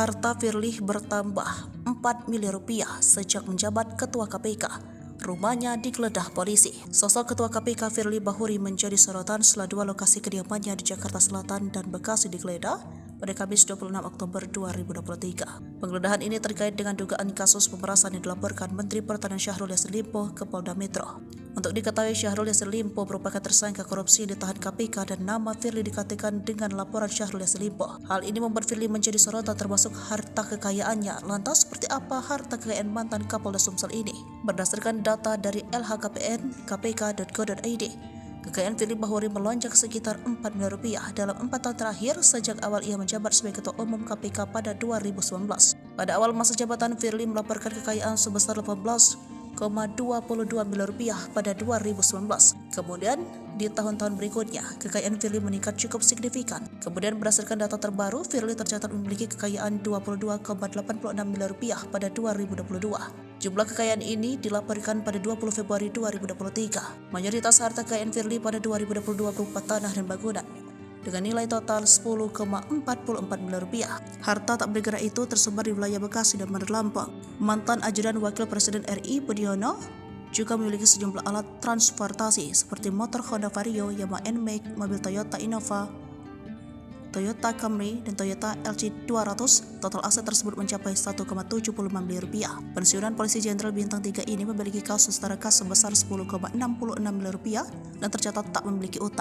Harta Firly bertambah 4 miliar rupiah sejak menjabat Ketua KPK. Rumahnya digeledah polisi. Sosok Ketua KPK Firly Bahuri menjadi sorotan setelah dua lokasi kediamannya di Jakarta Selatan dan Bekasi digeledah pada Kamis 26 Oktober 2023. Penggeledahan ini terkait dengan dugaan kasus pemerasan yang dilaporkan Menteri Pertanian Syahrul Yassin Limpo ke Polda Metro. Untuk diketahui, Syahrul Yassin Limpo merupakan tersangka korupsi yang ditahan KPK dan nama Firly dikaitkan dengan laporan Syahrul Yassin Limpo. Hal ini membuat Firly menjadi sorotan termasuk harta kekayaannya. Lantas seperti apa harta kekayaan mantan Kapolda Sumsel ini? Berdasarkan data dari lhkpn kpk.go.id, kekayaan Firly Bahuri melonjak sekitar 4 miliar rupiah dalam 4 tahun terakhir sejak awal ia menjabat sebagai Ketua Umum KPK pada 2019. Pada awal masa jabatan, Firly melaporkan kekayaan sebesar 18,22 miliar rupiah pada 2019. Kemudian di tahun-tahun berikutnya, kekayaan Firly meningkat cukup signifikan. Kemudian berdasarkan data terbaru, Firly tercatat memiliki kekayaan 22,86 miliar rupiah pada 2022. Jumlah kekayaan ini dilaporkan pada 20 Februari 2023. Mayoritas harta kekayaan Firly pada 2022 berupa tanah dan bangunan dengan nilai total 10,44 miliar rupiah. Harta tak bergerak itu tersebar di wilayah Bekasi dan Bandar Lampung. Mantan ajudan Wakil Presiden RI Budiono juga memiliki sejumlah alat transportasi seperti motor Honda Vario, Yamaha NMAX, mobil Toyota Innova, Toyota Camry, dan Toyota LC 200. Total aset tersebut mencapai 1,75 miliar rupiah. Pensiunan Polisi Jenderal Bintang 3 ini memiliki kas setara kas sebesar 10,66 miliar rupiah dan tercatat tak memiliki utang.